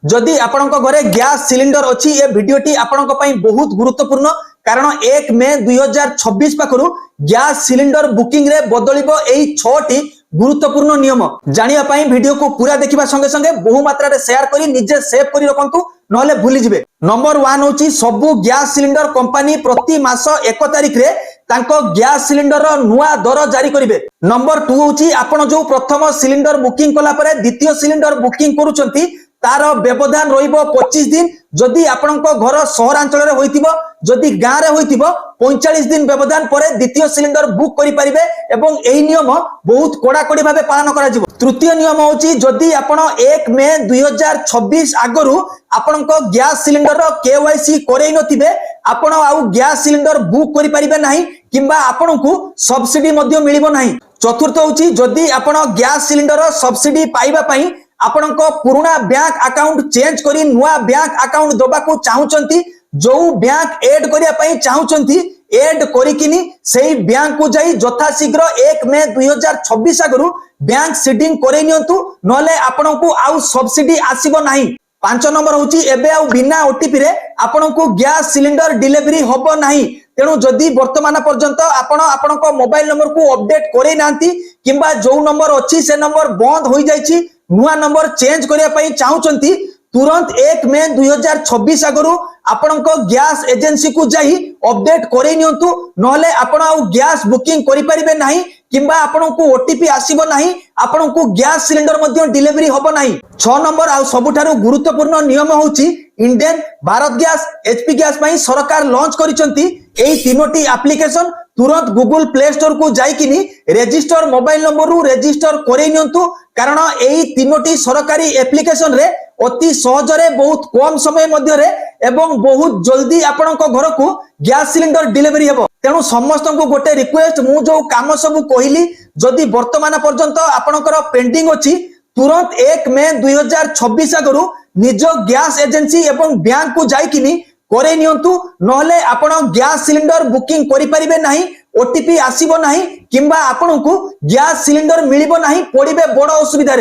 जदि आपणक घरे gas cylinder अच्छी ये वीडियोटी आपणक पई बहुत गुरुत्वपूर्ण कारण 1 मे 2026 पाखरु गैस सिलिंडर बुकिंग रे बदलिबो एई 6टी गुरुत्वपूर्ण नियम जानिया पई वीडियो को पूरा देखिबा संगे संगे बहु मात्रा रे शेयर करी निजे सेव करी रखंतु नहले भूली जिवे। नंबर 1 होची सबु गैस सिलिंडर कंपनी प्रति मास 1 तारिख रे तांको गैस सिलिंडर नुआ दर जारी करिवे। नंबर 2 होची आपण जो प्रथम सिलिंडर बुकिंग कला परे द्वितीय सिलिंडर बुकिंग करूचंती तार व्यवधान रहिबो 25 दिन जदि आपणक घर सहरांचल रे होइतिबो जदि गां रे होइतिबो 45 दिन व्यवधान परे द्वितीय सिलिंडर बुक करि परिबे एवं एही नियम बहुत कड़ाकड़ी भाबे पालन करा जिवो। तृतीय नियम होची जदि आपण 1 मे 2026 आगरु आपणक गैस सिलिंडर रो केवाईसी करै नथिबे आपण आउ गैस सिलिंडर बुक करि परिबे नाही किंबा आपणकु सब्सिडी मध्ये मिलिबो नाही। चतुर्थ होची जदि आपण गैस सिलिंडर सब्सिडी पाइबा पई आपणक पुराना बैंक अकाउंट चेंज करी नुआ बैंक अकाउंट दबाकू चाहुचंती जो बैंक ऐड करिया पई चाहुचंती ऐड करिकिनी सेही बैंक को जाई यथाशीघ्र 1 मे 2026 आगरु बैंक सीडिंग करे नियंतु नले आपणकू आउ सब्सिडी आसीबो नाही। 5 नंबर होची एबे आउ बिना ओटीपी रे आपणकू गैस सिलिंडर डिलीवरी होबो नाही। तेणु जदि वर्तमान पर्यंत आपण आपणक मोबाइल नंबर को अपडेट करे नांती किंबा जो नंबर अछि से नंबर बंद होई जाईची नुआ नंबर चेंज करिया पई चाहुचंती तुरंत 1 मे 2026 आगरु आपणक गैस एजेंसी को जाई अपडेट करे नियंतु नहले आपण आउ गैस बुकिंग करि परिबे नाही किंबा आपणकू ओटीपी आसीबो नाही आपणकू गैस सिलिंडर मध्ये डिलीवरी होबो नाही। 6 नंबर आउ सबुठारु गुरुत्वपूर्ण नियम होची Indian Bharat gas HP gas पई सरकार लॉन्च करिसंती एई तीनोटी एप्लीकेशन तुरंत गूगल प्ले स्टोर को जाइकिनी रजिस्टर मोबाइल नंबर रु रजिस्टर करे नियंतु कारण एई तीनोटी सरकारी एप्लीकेशन रे अति सहज रे बहुत कम समय मध्य रे एवं बहुत जल्दी आपणक घर को गैस सिलिंडर डिलीवरी हेबो। तेणु समस्त को गोटे रिक्वेस्ट मु जो काम सब कहली जदि वर्तमान पर्यंत आपणकर पेंडिंग अछि तुरंत 1 मे 2026 आगरु निज गैस एजेंसी एवं बैंक को जाइकिनी करे नियंतु नहले आपण गैस सिलिंडर बुकिंग करि परिबे नाही ओटीपी आसीबो नाही किंबा आपणकू गैस सिलिंडर मिलिबो नाही पड़िबे बड़ असुविधा रे।